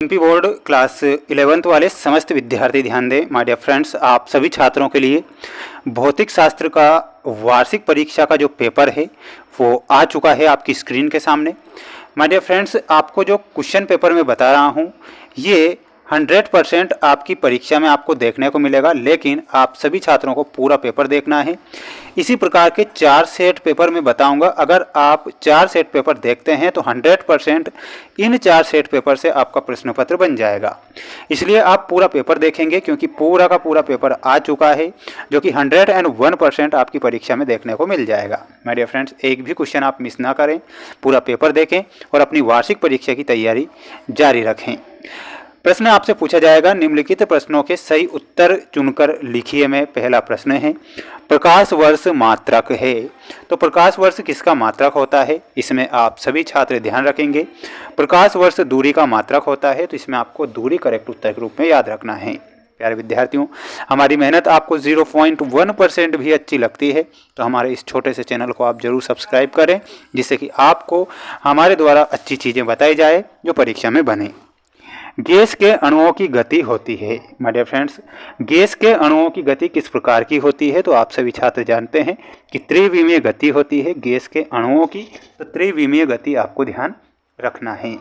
MP board class 11th वाले समस्त विद्यार्थी ध्यान दें। माय डियर फ्रेंड्स, आप सभी छात्रों के लिए भौतिक शास्त्र का वार्षिक परीक्षा का जो पेपर है वो आ चुका है आपकी स्क्रीन के सामने। माय डियर फ्रेंड्स, आपको जो क्वेश्चन पेपर में बता रहा हूँ ये 100% आपकी परीक्षा में आपको देखने को मिलेगा, लेकिन आप सभी छात्रों को पूरा पेपर देखना है। इसी प्रकार के 4 सेट पेपर में बताऊंगा। अगर आप 4 सेट पेपर देखते हैं तो 100% इन 4 सेट पेपर से आपका प्रश्न पत्र बन जाएगा। इसलिए आप पूरा पेपर देखेंगे क्योंकि पूरा का पूरा पेपर आ चुका है जो कि 101% आपकी परीक्षा में देखने को मिल जाएगा। माय डियर फ्रेंड्स, एक भी क्वेश्चन आप मिस ना करें, पूरा पेपर देखें और अपनी वार्षिक परीक्षा की तैयारी जारी रखें। प्रश्न आपसे पूछा जाएगा, निम्नलिखित प्रश्नों के सही उत्तर चुनकर लिखिए। में पहला प्रश्न है, प्रकाश वर्ष मात्रक है। तो प्रकाश वर्ष किसका मात्रक होता है, इसमें आप सभी छात्र ध्यान रखेंगे। प्रकाश वर्ष दूरी का मात्रक होता है, तो इसमें आपको दूरी करेक्ट उत्तर के रूप में याद रखना है। प्यारे विद्यार्थियों, हमारी मेहनत आपको 0.1% भी अच्छी लगती है तो हमारे इस छोटे से चैनल को आप जरूर सब्सक्राइब करें, जिससे कि आपको हमारे द्वारा अच्छी चीज़ें बताई जाए जो परीक्षा में बने। गैस के अणुओं की गति होती है। माय डियर फ्रेंड्स, गैस के अणुओं की गति किस प्रकार की होती है, तो आप सभी छात्र जानते हैं कि त्रिविमीय गति होती है गैस के अणुओं की। तो त्रिविमीय गति आपको ध्यान रखना है।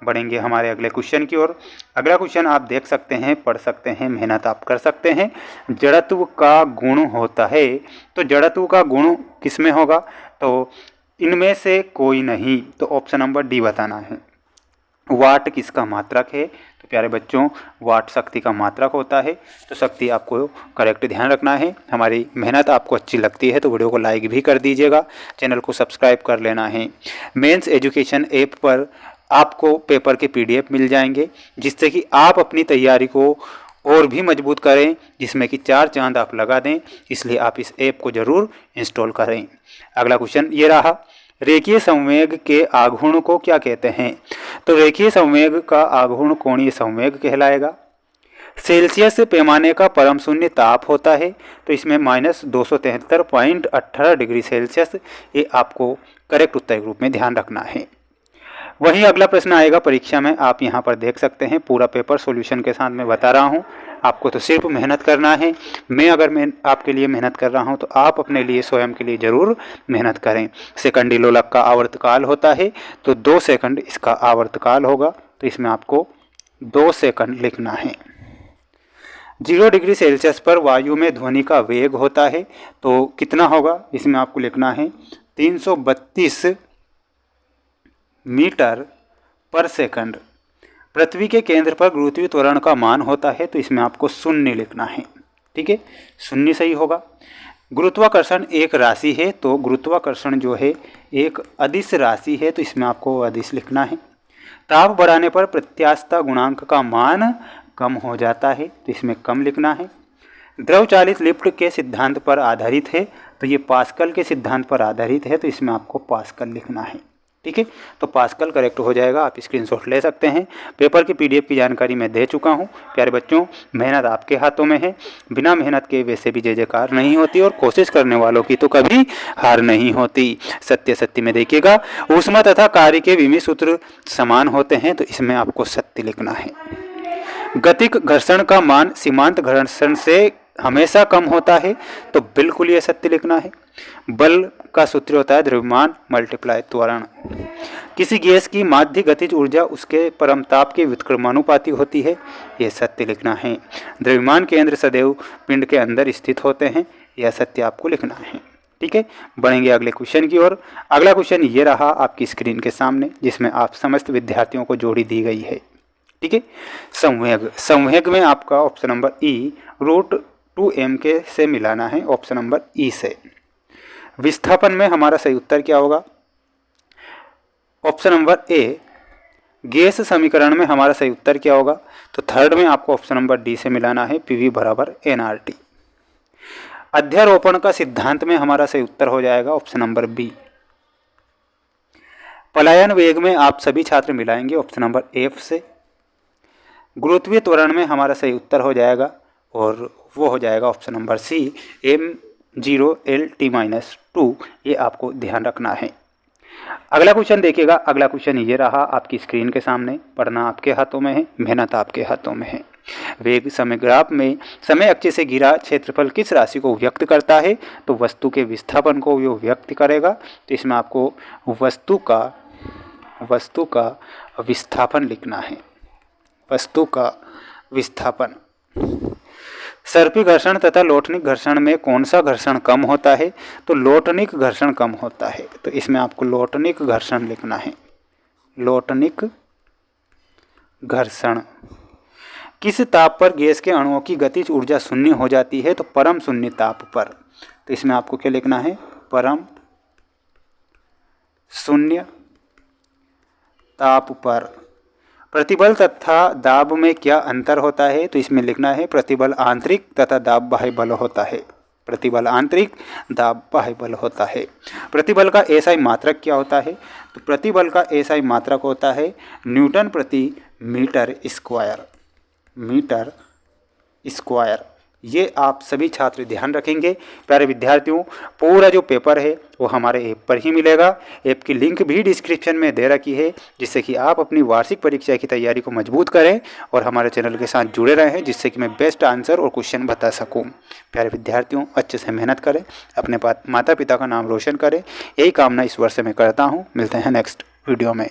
बढ़ेंगे हमारे अगले क्वेश्चन की ओर। अगला क्वेश्चन आप देख सकते हैं, पढ़ सकते हैं, मेहनत आप कर सकते हैं। जड़त्व का गुण होता है। तो जड़त्व का गुण किसमें होगा, तो इनमें से कोई नहीं। तो ऑप्शन नंबर डी बताना है। वाट किसका मात्रक है, तो प्यारे बच्चों वाट शक्ति का मात्रक होता है। तो शक्ति आपको करेक्ट ध्यान रखना है। हमारी मेहनत आपको अच्छी लगती है तो वीडियो को लाइक भी कर दीजिएगा, चैनल को सब्सक्राइब कर लेना है। मेंस एजुकेशन ऐप पर आपको पेपर के PDF मिल जाएंगे, जिससे कि आप अपनी तैयारी को और भी मजबूत करें, जिसमें कि 4 चांद आप लगा दें। इसलिए आप इस ऐप को ज़रूर इंस्टॉल करें। अगला क्वेश्चन ये रहा, रेखीय संवेग के आघूर्ण को क्या कहते हैं। तो रेखीय संवेग का आघूर्ण कोणीय संवेग कहलाएगा। सेल्सियस पैमाने का परम शून्य ताप होता है, तो इसमें -273.18 डिग्री सेल्सियस, ये आपको करेक्ट उत्तर के रूप में ध्यान रखना है। वहीं अगला प्रश्न आएगा परीक्षा में, आप यहाँ पर देख सकते हैं पूरा पेपर सॉल्यूशन के साथ मैं बता रहा हूँ। आपको तो सिर्फ मेहनत करना है। मैं आपके लिए मेहनत कर रहा हूँ तो आप अपने लिए स्वयं के लिए ज़रूर मेहनत करें। सेकंडी लोलक का आवर्तकाल होता है, तो 2 सेकंड इसका आवर्तकाल होगा। तो इसमें आपको 2 सेकंड लिखना है। 0 डिग्री सेल्सियस पर वायु में ध्वनि का वेग होता है, तो कितना होगा, इसमें आपको लिखना है 332 मीटर पर सेकंड। पृथ्वी के केंद्र पर गुरुत्वीय त्वरण का मान होता है, तो इसमें आपको 0 लिखना है। ठीक है, 0 सही होगा। गुरुत्वाकर्षण एक राशि है, तो गुरुत्वाकर्षण जो है एक अदिश राशि है, तो इसमें आपको अदिश लिखना है। ताप बढ़ाने पर प्रत्यास्थता गुणांक का मान कम हो जाता है, तो इसमें कम लिखना है। द्रव चालित लिफ्ट के सिद्धांत पर आधारित है, तो ये पास्कल के सिद्धांत पर आधारित है, तो इसमें आपको पास्कल लिखना है। ठीक है, तो पास्कल करेक्ट हो जाएगा। आप स्क्रीनशॉट ले सकते हैं। पेपर की PDF की जानकारी मैं दे चुका हूं। प्यारे बच्चों, मेहनत आपके हाथों में है। बिना मेहनत के वैसे भी जय जयकार नहीं होती और कोशिश करने वालों की तो कभी हार नहीं होती। सत्य सत्य में देखिएगा, ऊष्मा तथा कार्य के विमी सूत्र समान होते हैं, तो इसमें आपको सत्य लिखना है। गतिक घर्षण का मान सीमांत घर्षण से हमेशा कम होता है, तो बिल्कुल ये सत्य लिखना है। बल का सूत्र होता है द्रव्यमान मल्टीप्लाई त्वरण। किसी गैस की माध्य गतिज ऊर्जा उसके परमताप के व्युत्क्रमानुपाती होती है, यह सत्य लिखना है। द्रव्यमान केंद्र सदैव पिंड के अंदर स्थित होते हैं, यह सत्य आपको लिखना है। ठीक है, बढ़ेंगे अगले क्वेश्चन की ओर। अगला क्वेश्चन ये रहा आपकी स्क्रीन के सामने, जिसमें आप समस्त विद्यार्थियों को जोड़ी दी गई है। ठीक है, संवेग। संवेग में आपका ऑप्शन नंबर E √2m के से मिलाना है, ऑप्शन नंबर E से। विस्थापन में हमारा सही उत्तर क्या होगा, ऑप्शन नंबर A। गैस समीकरण में हमारा सही उत्तर क्या होगा, तो थर्ड में आपको ऑप्शन नंबर D से मिलाना है, PV = nRT। अध्यारोपण का सिद्धांत में हमारा सही उत्तर हो जाएगा ऑप्शन नंबर B। पलायन वेग में आप सभी छात्र मिलाएंगे ऑप्शन नंबर F से। गुरुत्वीय त्वरण में हमारा सही उत्तर हो जाएगा और वो हो जाएगा option number C, m0 L T - 2। ये आपको ध्यान रखना है। अगला क्वेश्चन देखिएगा। अगला क्वेश्चन ये रहा आपकी स्क्रीन के सामने। पढ़ना आपके हाथों में है, मेहनत आपके हाथों में है। वेग समय ग्राफ में समय अक्ष से घिरा क्षेत्रफल किस राशि को व्यक्त करता है? तो वस्तु के विस्थापन को ये व्यक्त करेगा। तो इसमें आपको वस्तु का विस्थापन लिखना है। वस्तु का विस्थापन। सर्पी घर्षण तथा लोटनिक घर्षण में कौन सा घर्षण कम होता है? तो लोटनिक घर्षण कम होता है। तो इसमें आपको लोटनिक घर्षण लिखना है। लोटनिक घर्षण। किस ताप पर गैस के अणुओं की गतिज ऊर्जा शून्य हो जाती है? तो परम शून्य ताप पर। तो इसमें आपको क्या लिखना है? परम शून्य ताप पर। प्रतिबल तथा दाब में क्या अंतर होता है? तो इसमें लिखना है प्रतिबल आंतरिक तथा दाब बाह्य बल होता है। प्रतिबल आंतरिक, दाब बाह्य बल होता है। प्रतिबल का एसआई मात्रक क्या होता है? तो प्रतिबल का एसआई मात्रक होता है न्यूटन प्रति मीटर स्क्वायर। Metre square. ये आप सभी छात्र ध्यान रखेंगे। प्यारे विद्यार्थियों, पूरा जो पेपर है वो हमारे ऐप पर ही मिलेगा। ऐप की लिंक भी डिस्क्रिप्शन में दे रखी है, जिससे कि आप अपनी वार्षिक परीक्षा की तैयारी को मजबूत करें और हमारे चैनल के साथ जुड़े रहें, जिससे कि मैं बेस्ट आंसर और क्वेश्चन बता सकूं। प्यारे विद्यार्थियों, अच्छे से मेहनत करें, अपने माता पिता का नाम रोशन करें। यही कामना इस वर्ष में करता हूँ। मिलते हैं नेक्स्ट वीडियो में।